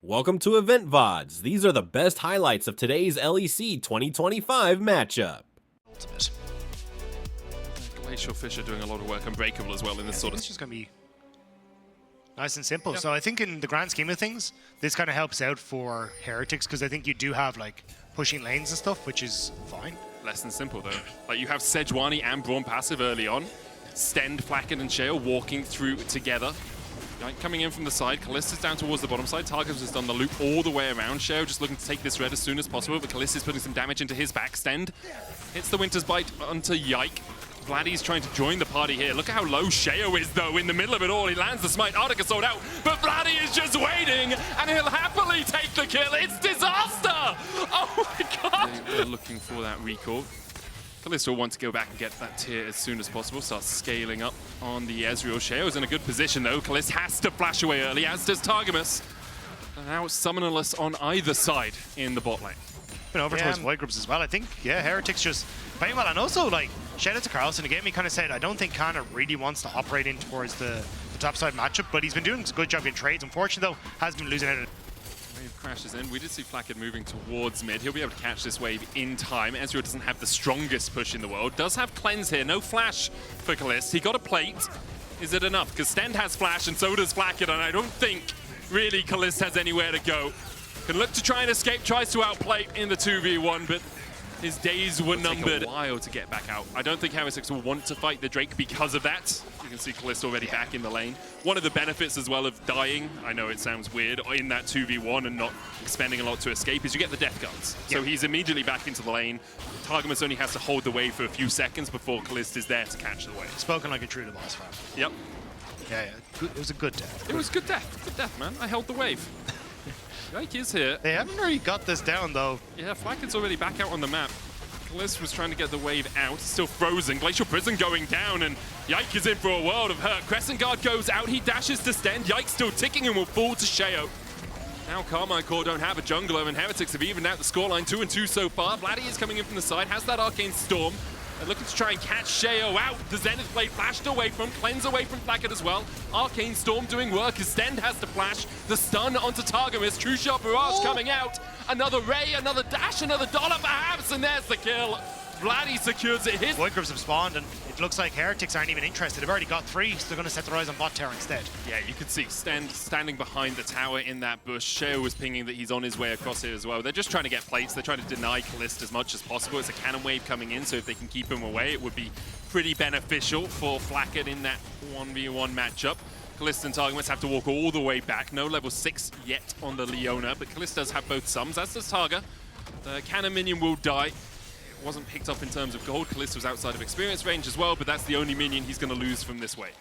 Welcome to Loleventvods. These are the best highlights of today's LEC 2025 matchup. Ultimate. Glacial Fish are doing a lot of work Unbreakable as well in this sort of... It's just going to be nice and simple. So I think in the grand scheme of things, this kind of helps out for Heretics because I think you do have like pushing lanes and stuff, which is fine. Less than simple though. Like you have Sejuani and Braun passive early on. Stend, Flacken and Shale walking through together. Right, coming in from the side, Callista's down towards the bottom side. Targus has done the loop all the way around. Sheo just looking to take this red as soon as possible, but Callista's putting some damage into his back. Stend hits the Winter's Bite onto Yike. Vladdy's trying to join the party here. Look at how low Sheo is though in the middle of it all. He lands the smite, Arctica sold out, but Vladdy is just waiting and he'll happily take the kill. It's disaster! Oh my god! They're looking for that recall. Callisto will want to go back and get that tier as soon as possible. Starts scaling up on the Ezreal. Sheo's in a good position though. Callisto has to flash away early, as does Targamas. And now it's summonerless on either side in the bot lane. Been over towards Void Groups as well. I think, yeah, Heretics just playing well. And also, like, shout out to Carlson again. He kind of said, I don't think Kana really wants to operate in towards the top side matchup, but he's been doing a good job in trades. Unfortunately, though, has been losing out. Wave crashes in. We did see Flacken moving towards mid. He'll be able to catch this wave in time. Ezreal doesn't have the strongest push in the world. Does have cleanse here. No flash for Callisto. He got a plate. Is it enough? Because Stend has flash and so does Flacken, and I don't think really Callisto has anywhere to go. Can look to try and escape, tries to outplay in the 2v1, but his days were numbered. Take a while to get back out. I don't think Heretics will want to fight the Drake because of that. You can see Callisto already back in the lane. One of the benefits as well of dying, I know it sounds weird, in that 2v1 and not expending a lot to escape, is you get the death guards. So he's immediately back into the lane. Targamas only has to hold the wave for a few seconds before Callisto is there to catch the wave. Spoken like a true to boss fan. Yep. Yeah. It was a good death. It was good death. Good death, man. I held the wave. Yike is here. They haven't really got this down, though. Yeah, Flacken's already back out on the map. Callisto was trying to get the wave out, still frozen. Glacial Prison going down, and Yike is in for a world of hurt. Crescent Guard goes out, he dashes to Stend. Yike still ticking and will fall to Sheo. Now Carmine Corp don't have a jungler, and Heretics have evened out the scoreline 2-2 so far. Vladdy is coming in from the side, has that Arcane Storm. They're looking to try and catch Sheo out. The Zenith Blade flashed away from, cleanse away from Flacken as well. Arcane Storm doing work as Stend has to flash. The stun onto Targamas. True Shot Barrage coming out. Another Ray, another dash, another dollar perhaps, and there's the kill. Vladdy secures it. His Void Groups have spawned, and it looks like Heretics aren't even interested. They've already got 3, so they're going to set their eyes on bot tower instead. Yeah, you can see Stend standing behind the tower in that bush. Sheo was pinging that he's on his way across here as well. They're just trying to get plates. They're trying to deny Callisto as much as possible. It's a cannon wave coming in, so if they can keep him away, it would be pretty beneficial for Flacken in that 1v1 matchup. Callisto and Targamas have to walk all the way back. No level 6 yet on the Leona, but Callisto does have both sums, as does Targa. The cannon minion will die. Wasn't picked up in terms of gold. Callisto was outside of experience range as well, but that's the only minion he's going to lose from this wave.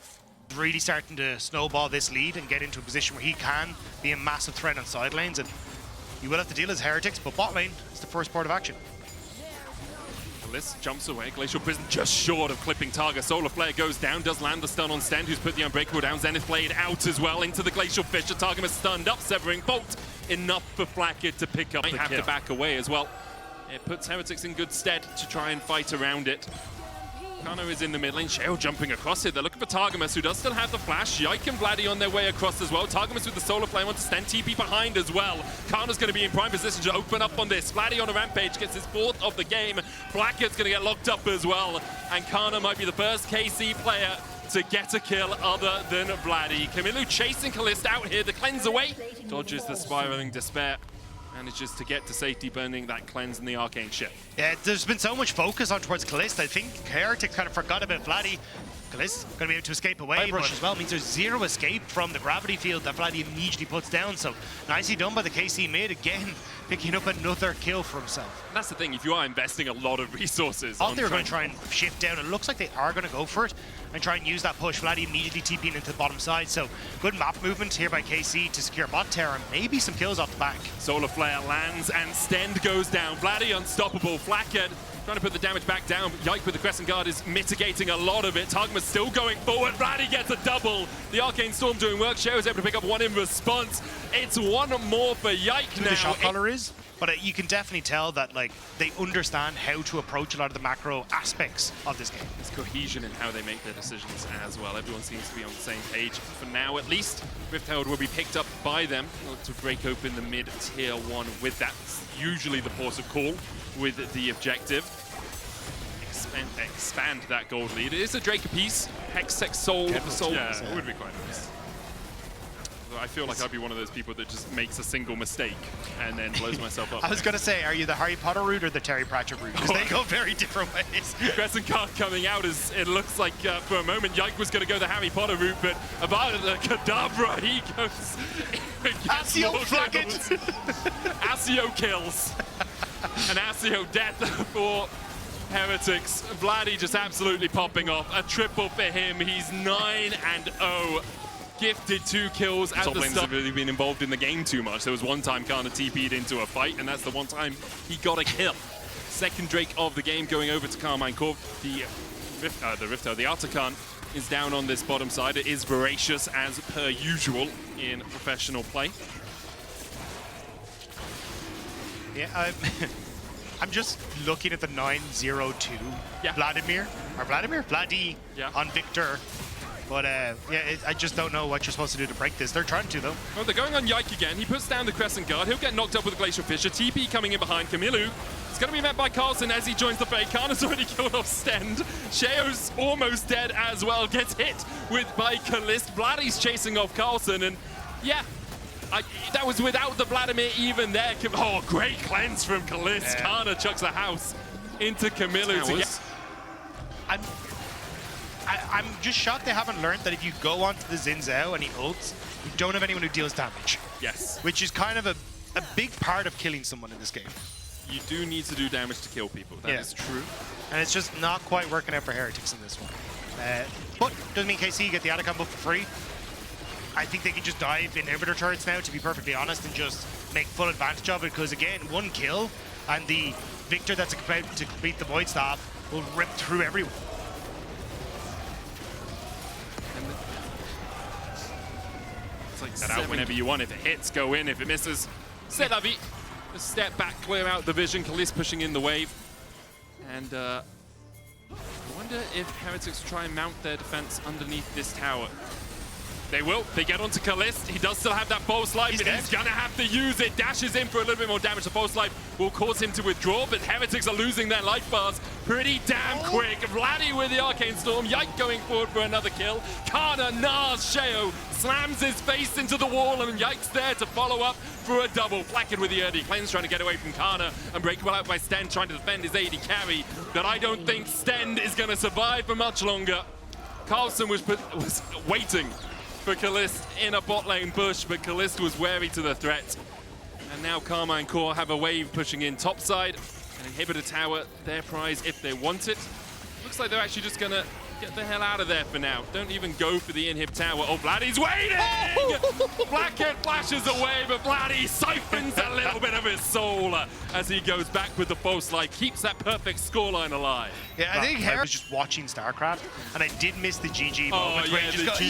Really starting to snowball this lead and get into a position where he can be a massive threat on side lanes, and you will have to deal as Heretics, but bot lane is the first port of action. Callisto jumps away. Glacial Prison just short of clipping Targa. Solar Flare goes down, does land the stun on Stend, who's put the Unbreakable down. Zenith Blade out as well into the Glacial Fish. Targamas stunned up, severing Bolt. Enough for Flacken to pick up the kill. Might have to back away as well. It puts Heretics in good stead to try and fight around it. Kano is in the mid lane. Sheo jumping across it. They're looking for Targamas, who does still have the flash. Yike and Vladdy on their way across as well. Targamas with the Solar Flame on to Stend. TP behind as well. Kano's going to be in prime position to open up on this. Vladdy on a rampage gets his 4th of the game. Flacken's going to get locked up as well. And Kana might be the first KC player to get a kill other than Vladdy. Camilo chasing Callisto out here. The cleanse away. Dodges the spiraling despair. Manages to get to safety, burning that cleanse in the arcane ship. Yeah, there's been so much focus on towards Callisto. I think Heretics kind of forgot about Vladdy. Callisto going to be able to escape away. Rush as well means there's 0 escape from the gravity field that Vladdy immediately puts down. So nicely done by the KC mid again, picking up another kill for himself. And that's the thing, if you are investing a lot of resources. I thought they were going to try and shift down. It looks like they are going to go for it and try and use that push. Vladdy immediately TPing into the bottom side. So good map movement here by KC to secure bot tower and maybe some kills off the back. Solar Flare lands and Stend goes down. Vladdy unstoppable. Flacken trying to put the damage back down. Yike with the Crescent Guard is mitigating a lot of it. Targamas still going forward. Vladdy gets a double. The Arcane Storm doing work. Sheo is able to pick up 1 in response. It's 1 more for Yike now. The shot caller is? But you can definitely tell that like they understand how to approach a lot of the macro aspects of this game. There's cohesion in how they make their decisions as well. Everyone seems to be on the same page for now, at least. Rift Herald will be picked up by them. Look to break open the mid-tier 1 with that. It's usually the port of call with the objective. Expand that gold lead. It is a Drake apiece. Hextech Soul for Soul. Yeah, it would be quite nice. I feel like I'd be one of those people that just makes a single mistake and then blows myself up. I was going to say, are you the Harry Potter route or the Terry Pratchett route? Because they go very different ways. Crescent card coming out as it looks like for a moment Yike was going to go the Harry Potter route, but about the Kadabra, he goes. Asio flag it! Asio kills. An Asio death for Heretics. Vladdy just absolutely popping off. A triple for him. He's 9-0. Gifted 2 kills at the start. Have really been involved in the game too much. There was one time Kana TP'd into a fight, and that's the one time he got a kill. Second Drake of the game going over to Carmine Corp. The Artican is down on this bottom side. It is voracious as per usual in professional play. Yeah, I'm just looking at the 9-0-2 Vladdy on Victor. But yeah, I just don't know what you're supposed to do to break this. They're trying to, though. Oh, they're going on Yike again. He puts down the Crescent Guard. He'll get knocked up with a Glacial Fissure. TP coming in behind Kamilu. It's going to be met by Carlson as he joins the fray. Kana's already killed off Stend. Sheo's almost dead as well. Gets hit by Kalist. Vladdy's chasing off Carlson. And yeah, that was without the Vladimir even there. Oh, great cleanse from Kalist. Yeah. Kana chucks a house into Kamilu. I'm just shocked they haven't learned that if you go onto the Xin Zhao and he ults, you don't have anyone who deals damage. Yes. Which is kind of a big part of killing someone in this game. You do need to do damage to kill people. That is true. And it's just not quite working out for Heretics in this one. But doesn't mean KC get the Atacon buff for free. I think they can just dive inhibitor turrets now, to be perfectly honest, and just make full advantage of it. Because again, 1 kill and the Victor that's about to complete the Void Staff will rip through everyone. Like that out whenever you want. If it hits, go in. If it misses, c'est la vie. A step back, clear out the vision. Kalist pushing in the wave. And I wonder if Heretics try and mount their defense underneath this tower. They will. They get onto Kalist. He does still have that false life, but he's going to have to use it. Dashes in for a little bit more damage. The false life will cause him to withdraw, but Heretics are losing their life bars pretty damn quick. Vladdy with the Arcane Storm. Yike going forward for another kill. Kana, Nars, Sheo slams his face into the wall, and Yike's there to follow up for a double. Flacked with the early cleanse, trying to get away from Kana, and breakable out by Stend, trying to defend his AD carry. But I don't think Stend is going to survive for much longer. Carlson was waiting for Kalist in a bot lane bush, but Kalist was wary to the threat. And now Karmine Corp have a wave pushing in topside. An inhibitor tower, their prize if they want it. Looks like they're actually just gonna get the hell out of there for now. Don't even go for the inhib tower. Oh, Vladdy's waiting! Blackhead flashes away, but Vladdy siphons a little bit of his soul as he goes back with the false light. Keeps that perfect scoreline alive. Yeah, I think Harry was just watching StarCraft, and I did miss the GG moment where he just goes,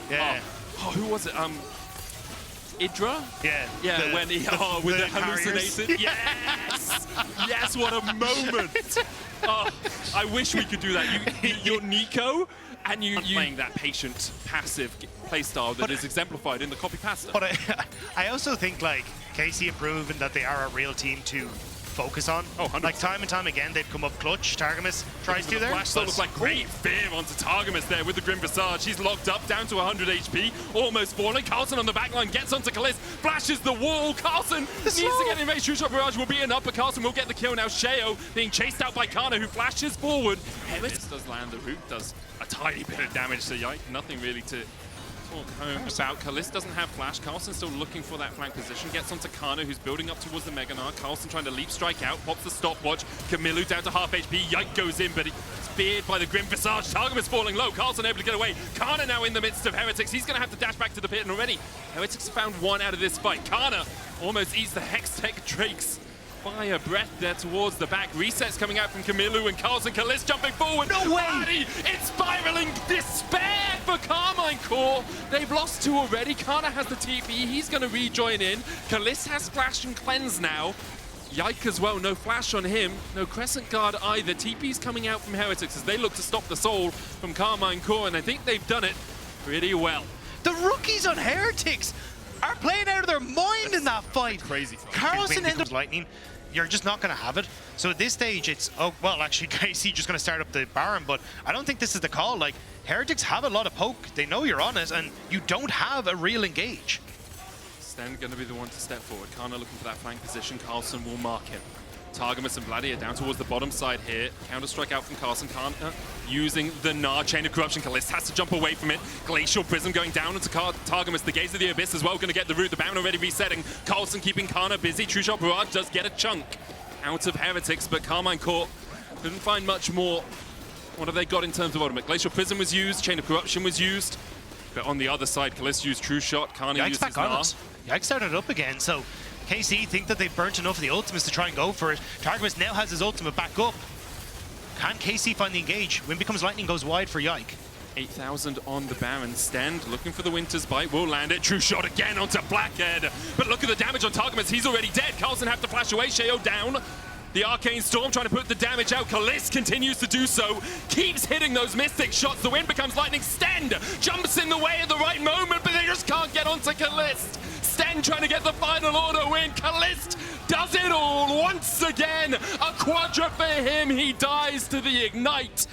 yeah. Oh, who was it? Idra? Yeah. When he with the hallucinated. Yes! Yes, what a moment! Oh, I wish we could do that. You're Nico, and you playing that patient, passive playstyle that is exemplified in the copy pasta. But I also think like KC have proven that they are a real team to focus on. Oh, 100%. Like time and time again, they've come up clutch. Targamas tries to there. Flash still looks like great fear onto Targamas there with the Grim Visage. He's locked up, down to 100 HP, almost falling. Carlson on the backline gets onto Kalist, flashes the wall. Carlson needs to get in range. Shot barrage will be enough, but Carlson will get the kill now. Sheo being chased out by Kana, who flashes forward. This does land the root, does a tiny bit of damage to Yike. Nothing really to talk home about. Kalist doesn't have flash. Carlson's still looking for that flank position. Gets onto Kana, who's building up towards the Mega Gnar. Carlson trying to leap strike out. Pops the stopwatch. Kamilu down to half HP. Yike goes in, but he's speared by the Grim Visage. Targamas falling low. Carlson able to get away. Kana now in the midst of Heretics. He's going to have to dash back to the pit, and already Heretics have found one out of this fight. Kana almost eats the Hextech Drakes fire breath there towards the back. Resets coming out from Kamilu and Carlson. Kalist jumping forward. No way! Bloody, it's spiraling despair for Karmine Corp. They've lost 2 already. Kana has the TP. He's going to rejoin in. Kalist has Flash and Cleanse now. Yike as well, no flash on him, no Crescent Guard either. TP's coming out from Heretics as they look to stop the soul from Karmine Corp, and I think they've done it pretty well. The rookies on Heretics are playing out of their mind in that fight. Crazy fight. Carlson ended up lightning. You're just not going to have it. So at this stage, it's, oh, well, actually, KC just going to start up the Baron, but I don't think this is the call. Like, Heretics have a lot of poke. They know you're on it, and you don't have a real engage. Sten going to be the one to step forward. Kana looking for that flank position. Carlson will mark him. Targamas and Vladi are down towards the bottom side here. Counter-strike out from Carlson. Kana using the Gnar Chain of Corruption. Kalist has to jump away from it. Glacial Prism going down into Targamas. The Gaze of the Abyss as well. Going to get the root. The Baron already resetting. Carlson keeping Kana busy. True Shot Barrage does get a chunk out of Heretics, but Karmine Corp couldn't find much more. What have they got in terms of ultimate? Glacial Prism was used. Chain of Corruption was used. But on the other side, Kalist used True Shot. Kana used his Gnar. Yike started up again, so KC think that they've burnt enough of the ultimates to try and go for it. Targamas now has his ultimate back up. Can KC find the engage? When becomes lightning goes wide for Yike. 8,000 on the Baron. Stand looking for the Winter's Bite. Will land it. True Shot again onto Blackhead. But look at the damage on Targamas. He's already dead. Carlson have to flash away. Sheo down. The Arcane Storm trying to put the damage out. Kalist continues to do so. Keeps hitting those Mystic shots. The wind becomes lightning. Stand jumps in the way at the right moment, but they just can't get onto Kalist. Sten trying to get the final order win. Kalist does it all once again. A quadra for him. He dies to the Ignite.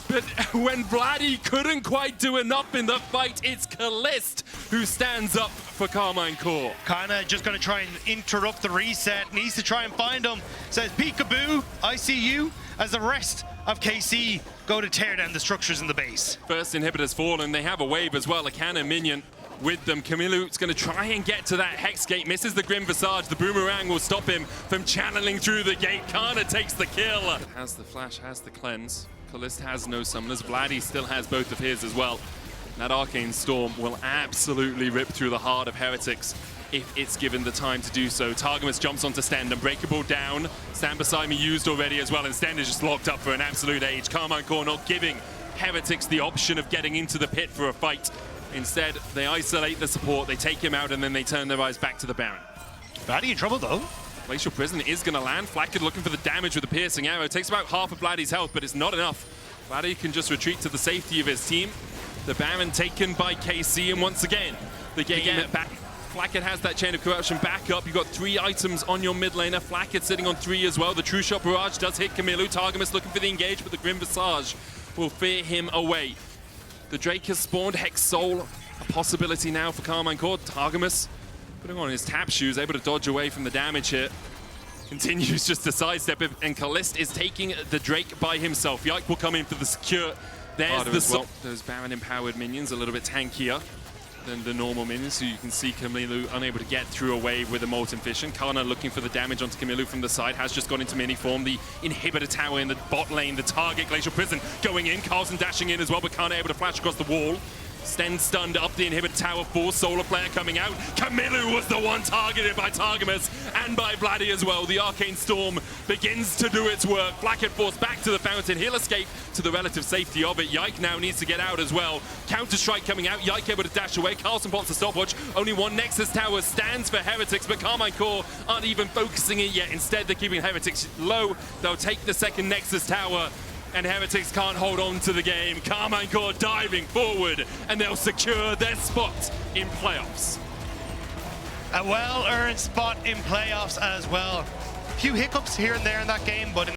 But when Vladi couldn't quite do enough in the fight, it's Kalist who stands up for Karmine Corp. Kinda just gonna try and interrupt the reset. Needs to try and find him. Says peekaboo, I see you, as the rest of KC go to tear down the structures in the base. First inhibitor's fallen. They have a wave as well, a cannon minion with them. Kamilu's going to try and get to that Hex Gate, misses the Grim Visage. The Boomerang will stop him from channeling through the gate. Kana takes the kill. Has the flash, has the cleanse. Kalist has no summoners. Vladi still has both of his as well. That Arcane Storm will absolutely rip through the heart of Heretics if it's given the time to do so. Targamas jumps onto Stand, Unbreakable down. Stand Beside Me used already as well, and Stand is just locked up for an absolute age. Karmine Corp not giving Heretics the option of getting into the pit for a fight. Instead, they isolate the support, they take him out, and then they turn their eyes back to the Baron. Vladi in trouble though. Glacial Prison is going to land. Flakked looking for the damage with the piercing arrow. It takes about half of Vladi's health, but it's not enough. Vladi can just retreat to the safety of his team. The Baron taken by KC, and once again, the game back. Flakked has that Chain of Corruption back up. You've got 3 items on your mid laner. Flakked sitting on 3 as well. The True Shot Barrage does hit Kamilu. Targamas looking for the engage, but the Grim Visage will fear him away. The Drake has spawned. Hex Soul, a possibility now for Karmine Corp. Targamas putting on his tap shoes, able to dodge away from the damage here. Continues just to sidestep it, and Kalist is taking the Drake by himself. Yike will come in for the secure. There's the those Baron-empowered minions, a little bit tankier than the normal minions, so you can see Kamilu unable to get through a wave with a Molten Fission. Kana looking for the damage onto Kamilu from the side, has just gone into mini form. The inhibitor tower in the bot lane, the target, Glacial Prison going in. Carlson dashing in as well, but Kana able to flash across the wall. Sten stunned up the inhibitor tower, 4 Solar Flare coming out. Kamilu was the one targeted by Targamas and by Vladi as well. The Arcane Storm begins to do its work. Blackhead forced back to the fountain. He'll escape to the relative safety of it. Yike now needs to get out as well. Counter-strike coming out. Yike able to dash away. Carlson pops the stopwatch. Only 1 Nexus tower stands for Heretics, but Karmine Corp aren't even focusing it yet. Instead, they're keeping Heretics low. They'll take the 2nd Nexus tower, and Heretics can't hold on to the game. Karmine Corp diving forward, and they'll secure their spot in playoffs. A well-earned spot in playoffs as well. A few hiccups here and there in that game, but